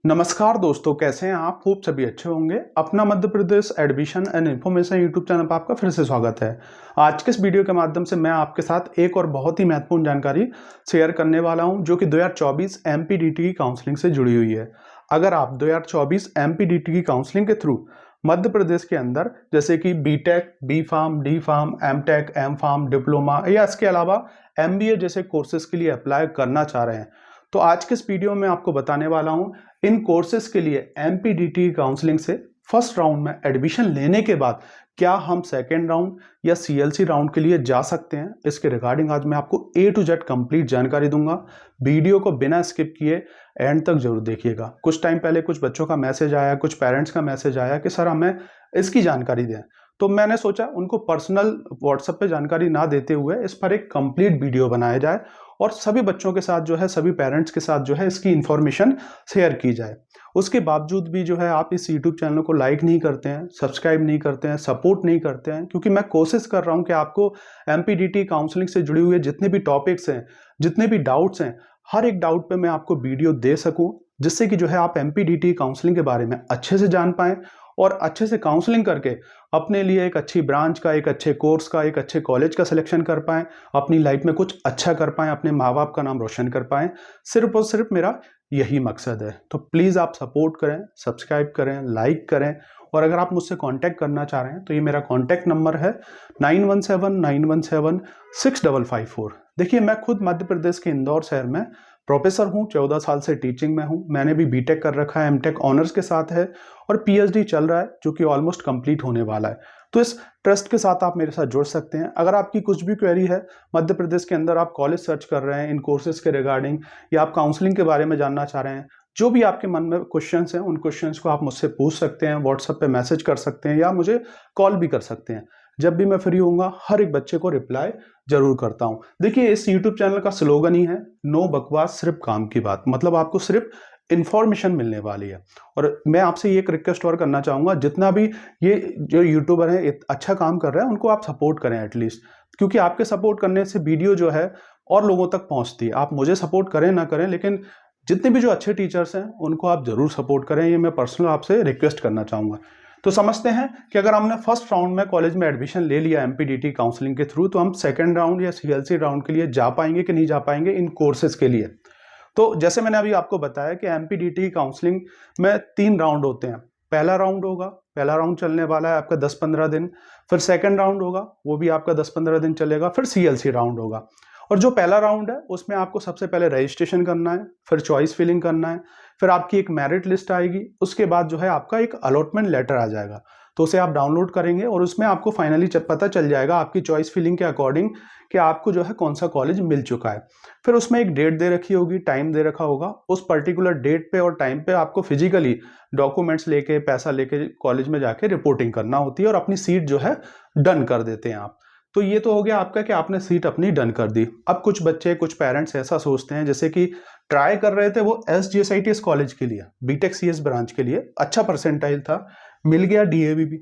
नमस्कार दोस्तों, कैसे हैं आप? होप सभी अच्छे होंगे। अपना Madhya Pradesh admission and information YouTube channel पर आपका फिर से स्वागत है। आज के इस वीडियो के माध्यम से मैं आपके साथ एक और बहुत ही महत्वपूर्ण जानकारी शेयर करने वाला हूं, जो कि 2024 एमपीडीटी की काउंसलिंग से जुड़ी हुई है। अगर आप 2024 एमपीडीटी की काउंसलिंग के थ्रू मध्य प्रदेश के अंदर जैसे कि BTech, B pharm, D pharm, MTech, M pharm, diploma या इसके अलावा एमबीए जैसे कोर्सेज के लिए अप्लाई करना चाह रहे हैं, तो आज के इस वीडियो में आपको बताने वाला हूं इन कोर्सेज के लिए एमपीडीटी काउंसलिंग से फर्स्ट राउंड में एडमिशन लेने के बाद क्या हम सेकेंड राउंड या सीएलसी राउंड के लिए जा सकते हैं। इसके रिगार्डिंग आज मैं आपको ए टू जेड कंप्लीट जानकारी दूंगा। वीडियो को बिना स्किप किए एंड तक जरूर देखिएगा। कुछ टाइम पहले कुछ बच्चों का मैसेज आया, कुछ पेरेंट्स का मैसेज आया कि सर हमें इसकी जानकारी दें, तो मैंने सोचा उनको पर्सनल व्हाट्सएप पे जानकारी ना देते हुए इस पर एक कंप्लीट वीडियो बनाया जाए और सभी बच्चों के साथ जो है, सभी पेरेंट्स के साथ जो है इसकी इंफॉर्मेशन शेयर की जाए। उसके बावजूद भी जो है आप इस यूट्यूब चैनल को लाइक नहीं करते हैं, सब्सक्राइब नहीं करते हैं, सपोर्ट नहीं करते हैं, क्योंकि मैं कोशिश कर रहा हूं कि आपको एमपीडीटी काउंसलिंग से जुड़े हुए जितने भी टॉपिक्स हैं, जितने भी डाउट्स हैं, हर एक डाउट पे मैं आपको वीडियो दे सकूं, जिससे कि जो है आप एमपीडीटी काउंसलिंग के बारे में अच्छे से जान पाएं और अच्छे से काउंसलिंग करके अपने लिए एक अच्छी ब्रांच का, एक अच्छे कोर्स का, एक अच्छे कॉलेज का सिलेक्शन कर पाएं, अपनी लाइफ में कुछ अच्छा कर पाएं, अपने माँ बाप का नाम रोशन कर पाएं। सिर्फ और सिर्फ मेरा यही मकसद है। तो प्लीज़ आप सपोर्ट करें, सब्सक्राइब करें, लाइक करें, और अगर आप मुझसे कांटेक्ट करना चाह रहे हैं तो ये मेरा कांटेक्ट नंबर है 9179176554। देखिए, मैं खुद मध्य प्रदेश के इंदौर शहर में प्रोफेसर हूँ, 14 साल से टीचिंग में हूँ। मैंने भी बीटेक कर रखा है, एमटेक ऑनर्स के साथ है, और पीएचडी चल रहा है जो कि ऑलमोस्ट कंप्लीट होने वाला है। तो इस ट्रस्ट के साथ आप मेरे साथ जुड़ सकते हैं। अगर आपकी कुछ भी क्वेरी है, मध्य प्रदेश के अंदर आप कॉलेज सर्च कर रहे हैं इन कोर्सेज के रिगार्डिंग, या आप काउंसलिंग के बारे में जानना चाह रहे हैं, जो भी आपके मन में क्वेश्चंस हैं, उन क्वेश्चंस को आप मुझसे पूछ सकते हैं, व्हाट्सएप पे मैसेज कर सकते हैं या मुझे कॉल भी कर सकते हैं। जब भी मैं फ्री होऊंगा हर एक बच्चे को रिप्लाई जरूर करता हूं। देखिए, इस यूट्यूब चैनल का स्लोगन ही है नो बकवास, सिर्फ काम की बात। मतलब आपको सिर्फ इंफॉर्मेशन मिलने वाली है। और मैं आपसे ये एक रिक्वेस्ट और करना चाहूंगा, जितना भी ये जो यूट्यूबर है अच्छा काम कर रहे हैं, उनको आप सपोर्ट करें एटलीस्ट, क्योंकि आपके सपोर्ट करने से वीडियो जो है और लोगों तक पहुंचती है। आप मुझे सपोर्ट करें ना करें, लेकिन जितने भी जो अच्छे टीचर्स हैं उनको आप जरूर सपोर्ट करें। ये मैं पर्सनल आपसे रिक्वेस्ट करना चाहूंगा। तो समझते हैं कि अगर हमने फर्स्ट राउंड में कॉलेज में एडमिशन ले लिया एमपीडीटी काउंसलिंग के थ्रू, तो हम सेकंड राउंड या सीएलसी राउंड के लिए जा पाएंगे कि नहीं जा पाएंगे इन कोर्सेज के लिए। तो जैसे मैंने अभी आपको बताया कि एमपीडीटी काउंसलिंग में 3 राउंड होते हैं। पहला राउंड चलने वाला है आपका 10-15 दिन। फिर सेकंड राउंड होगा, वो भी आपका 10-15 दिन चलेगा। फिर सीएलसी राउंड होगा। और जो पहला राउंड है उसमें आपको सबसे पहले रजिस्ट्रेशन करना है, फिर चॉइस फिलिंग करना है, फिर आपकी एक मेरिट लिस्ट आएगी, उसके बाद जो है आपका एक अलॉटमेंट लेटर आ जाएगा। तो उसे आप डाउनलोड करेंगे और उसमें आपको फाइनली पता चल जाएगा आपकी चॉइस फिलिंग के अकॉर्डिंग कि आपको जो है कौन सा कॉलेज मिल चुका है। फिर उसमें एक डेट दे रखी होगी, टाइम दे रखा होगा। उस पर्टिकुलर डेट पे और टाइम पे आपको फिजिकली डॉक्यूमेंट्स लेके, पैसा लेके कॉलेज में जाके रिपोर्टिंग करना होती है और अपनी सीट जो है डन कर देते हैं आप। तो ये तो हो गया आपका कि आपने सीट अपनी डन कर दी। अब कुछ बच्चे, कुछ पेरेंट्स ऐसा सोचते हैं, जैसे कि ट्राई कर रहे थे वो एसजीएसआईटीएस कॉलेज के लिए, बीटेक सीएस ब्रांच के लिए, अच्छा परसेंटाइल था, मिल गया डीएवी भी।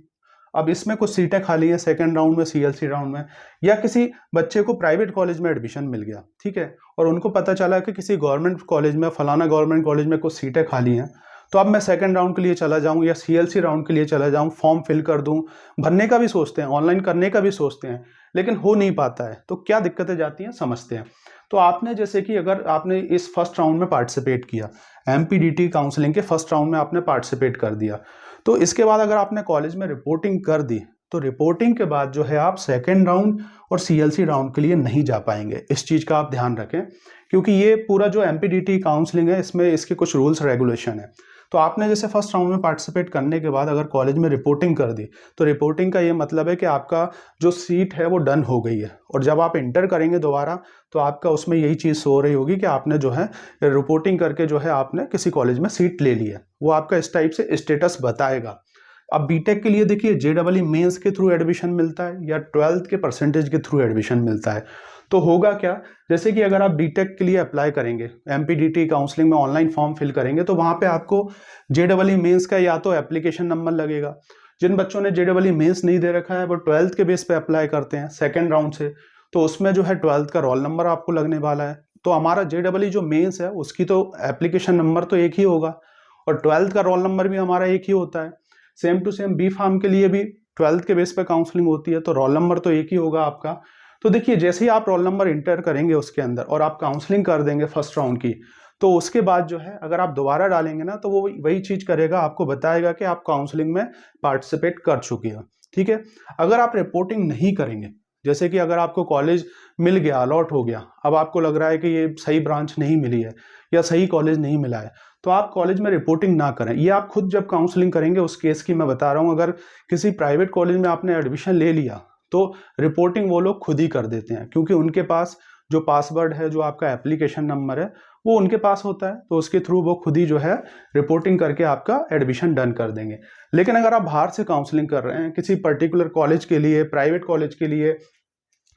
अब इसमें कुछ सीटें खाली हैं सेकंड राउंड में, सीएलसी राउंड में, या किसी बच्चे को प्राइवेट कॉलेज में एडमिशन मिल गया, ठीक है, और उनको पता चला कि किसी गवर्नमेंट कॉलेज में, फलाना गवर्नमेंट कॉलेज में कुछ सीटें खाली हैं, तो अब मैं सेकंड राउंड के लिए चला जाऊं या सीएलसी राउंड के लिए चला जाऊं, फॉर्म फिल कर दूं। भरने का भी सोचते हैं, ऑनलाइन करने का भी सोचते हैं, लेकिन हो नहीं पाता है। तो क्या दिक्कतें जाती हैं, समझते हैं। तो आपने जैसे कि अगर आपने इस फर्स्ट राउंड में पार्टिसिपेट किया, एमपीडीटी काउंसलिंग के फर्स्ट राउंड में आपने पार्टिसिपेट कर दिया, तो इसके बाद अगर आपने कॉलेज में रिपोर्टिंग कर दी, तो रिपोर्टिंग के बाद जो है आप सेकेंड राउंड और सीएलसी राउंड के लिए नहीं जा पाएंगे। इस चीज का आप ध्यान रखें, क्योंकि ये पूरा जो एमपीडीटी काउंसलिंग है इसमें इसके कुछ रूल्स रेगुलेशन है। तो आपने जैसे फर्स्ट राउंड में पार्टिसिपेट करने के बाद अगर कॉलेज में रिपोर्टिंग कर दी, तो रिपोर्टिंग का ये मतलब है कि आपका जो सीट है वो डन हो गई है, और जब आप इंटर करेंगे दोबारा, तो आपका उसमें यही चीज़ हो रही होगी कि आपने जो है रिपोर्टिंग करके जो है आपने किसी कॉलेज में सीट ले ली है। वो आपका इस टाइप से स्टेटस बताएगा। अब बीटेक के लिए देखिए जेईई मेंस के थ्रू एडमिशन मिलता है या 12th के परसेंटेज के थ्रू एडमिशन मिलता है। तो होगा क्या, जैसे कि अगर आप बीटेक के लिए अप्लाई करेंगे, एमपीडीटी काउंसलिंग में ऑनलाइन फॉर्म फिल करेंगे, तो वहां पे आपको जेईई मेंस का या तो एप्लीकेशन नंबर लगेगा। जिन बच्चों ने जेईई मेंस नहीं दे रखा है वो 12th के बेस पे अप्लाई करते हैं सेकेंड राउंड से, तो उसमें जो है 12th का रोल नंबर आपको लगने वाला है। तो हमारा जेईई जो मेंस है उसकी तो एप्लीकेशन नंबर तो एक ही होगा, और 12th का रोल नंबर भी हमारा एक ही होता है। Same to same B pharm के लिए भी 12th के बेस पे काउंसलिंग होती है, तो रोल नंबर तो एक ही होगा आपका। तो देखिए जैसे ही आप रोल नंबर इंटर करेंगे उसके अंदर और आप काउंसलिंग कर देंगे फर्स्ट राउंड की, तो उसके बाद जो है अगर आप दोबारा डालेंगे ना तो वो वही चीज करेगा, आपको बताएगा कि आप काउंसलिंग में पार्टिसिपेट कर चुके हो। ठीक है, अगर आप रिपोर्टिंग नहीं करेंगे, जैसे कि अगर आपको कॉलेज मिल गया, अलॉट हो गया, अब आपको लग रहा है कि ये सही ब्रांच नहीं मिली है या सही कॉलेज नहीं मिला है, तो आप कॉलेज में रिपोर्टिंग ना करें। ये आप खुद जब काउंसलिंग करेंगे उस केस की मैं बता रहा हूँ। अगर किसी प्राइवेट कॉलेज में आपने एडमिशन ले लिया तो रिपोर्टिंग वो लोग खुद ही कर देते हैं, क्योंकि उनके पास जो पासवर्ड है, जो आपका एप्लीकेशन नंबर है, वो उनके पास होता है, तो उसके थ्रू वो खुद ही जो है रिपोर्टिंग करके आपका एडमिशन डन कर देंगे। लेकिन अगर आप बाहर से काउंसलिंग कर रहे हैं किसी पर्टिकुलर कॉलेज के लिए, प्राइवेट कॉलेज के लिए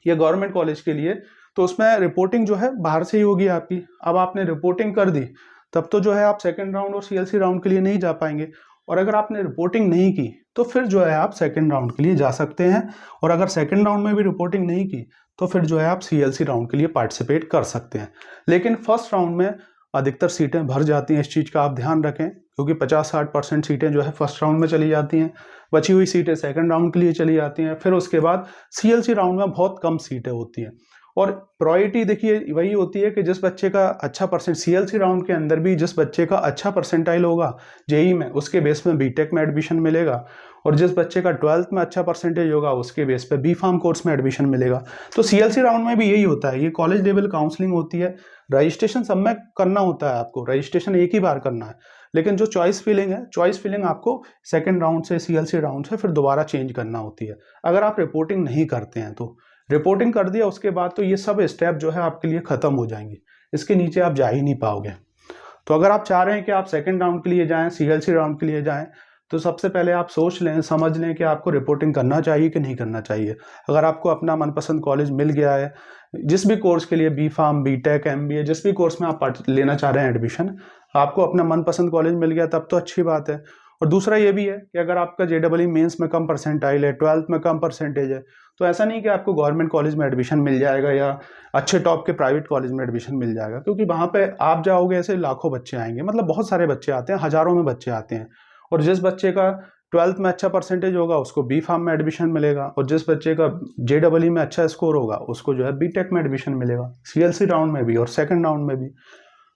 या गवर्नमेंट कॉलेज के लिए, तो उसमें रिपोर्टिंग जो है बाहर से ही होगी आपकी। अब आपने रिपोर्टिंग कर दी तब तो जो है आप सेकेंड राउंड और सीएलसी राउंड के लिए नहीं जा पाएंगे, और अगर आपने रिपोर्टिंग नहीं की तो फिर जो है आप सेकेंड राउंड के लिए जा सकते हैं, और अगर सेकेंड राउंड में भी रिपोर्टिंग नहीं की तो फिर जो है आप सीएलसी राउंड के लिए पार्टिसिपेट कर सकते हैं। लेकिन फर्स्ट राउंड में अधिकतर सीटें भर जाती हैं, इस चीज़ का आप ध्यान रखें, क्योंकि 50-60% सीटें जो है फर्स्ट राउंड में चली जाती हैं, बची हुई सीटें सेकंड राउंड के लिए चली जाती हैं। फिर उसके बाद सीएलसी राउंड में बहुत कम सीटें होती हैं, और प्रायोरिटी देखिए वही होती है कि जिस बच्चे का अच्छा परसेंट, सीएलसी राउंड के अंदर भी जिस बच्चे का अच्छा परसेंटाइल होगा जेई में, उसके बेस में बीटेक में एडमिशन मिलेगा, और जिस बच्चे का 12th में अच्छा परसेंटेज होगा उसके बेस पे बी फार्म कोर्स में एडमिशन मिलेगा। तो सीएलसी राउंड में भी यही होता है, ये कॉलेज लेवल काउंसलिंग होती है। रजिस्ट्रेशन सब में करना होता है, आपको रजिस्ट्रेशन एक ही बार करना है, लेकिन जो चॉइस फिलिंग है, चॉइस फिलिंग आपको सेकेंड राउंड से, सीएलसी राउंड से फिर दोबारा चेंज करना होती है, अगर आप रिपोर्टिंग नहीं करते हैं तो। रिपोर्टिंग कर दिया उसके बाद तो ये सब स्टेप जो है आपके लिए खत्म हो जाएंगे, इसके नीचे आप जा ही नहीं पाओगे। तो अगर आप चाह रहे हैं कि आप सेकंड राउंड के लिए जाएं, सीएलसी राउंड के लिए जाएं, तो सबसे पहले आप सोच लें, समझ लें कि आपको रिपोर्टिंग करना चाहिए कि नहीं करना चाहिए। अगर आपको अपना मनपसंद कॉलेज मिल गया है, जिस भी कोर्स के लिए, बी फार्म, बीटेक, एमबीए, जिस भी कोर्स में आप लेना चाह रहे हैं एडमिशन, आपको अपना मनपसंद कॉलेज मिल गया तब तो अच्छी बात है। और दूसरा ये भी है कि अगर आपका जेईई मेंस में कम परसेंटाइल है, 12th में कम परसेंटेज है, तो ऐसा नहीं कि आपको गवर्नमेंट कॉलेज में एडमिशन मिल जाएगा या अच्छे टॉप के प्राइवेट कॉलेज में एडमिशन मिल जाएगा, क्योंकि वहाँ पे आप जाओगे ऐसे लाखों बच्चे आएंगे, मतलब बहुत सारे बच्चे आते हैं, हजारों में बच्चे आते हैं, और जिस बच्चे का 12th में अच्छा परसेंटेज होगा उसको बी फार्म में एडमिशन मिलेगा, और जिस बच्चे का जेईई में अच्छा स्कोर होगा उसको जो है बीटेक में एडमिशन मिलेगा, सीएलसी राउंड में भी और सेकंड राउंड में भी।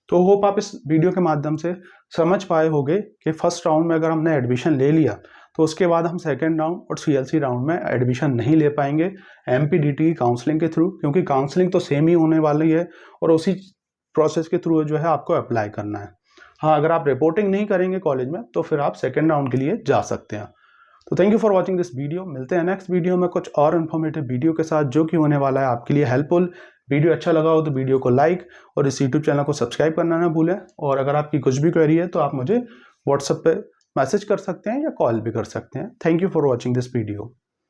तो होप आप इस वीडियो के माध्यम से समझ पाए होंगे कि फर्स्ट राउंड में अगर हमने एडमिशन ले लिया तो उसके बाद हम सेकेंड राउंड और सीएलसी राउंड में एडमिशन नहीं ले पाएंगे एमपीडीटी काउंसलिंग के थ्रू, क्योंकि काउंसलिंग तो सेम ही होने वाली है और उसी प्रोसेस के थ्रू जो है आपको अप्लाई करना है। हाँ, अगर आप रिपोर्टिंग नहीं करेंगे कॉलेज में तो फिर आप सेकेंड राउंड के लिए जा सकते हैं। तो thank you for watching this video. मिलते हैं नेक्स्ट वीडियो में कुछ और इन्फॉर्मेटिव वीडियो के साथ, जो कि होने वाला है आपके लिए हेल्पफुल। वीडियो अच्छा लगा हो तो वीडियो को लाइक और इस यूट्यूब चैनल को सब्सक्राइब करना ना भूलें। और अगर आपकी कुछ भी क्वेरी है तो आप मुझे व्हाट्सएप पे मैसेज कर सकते हैं या कॉल भी कर सकते हैं। Thank you for watching this video.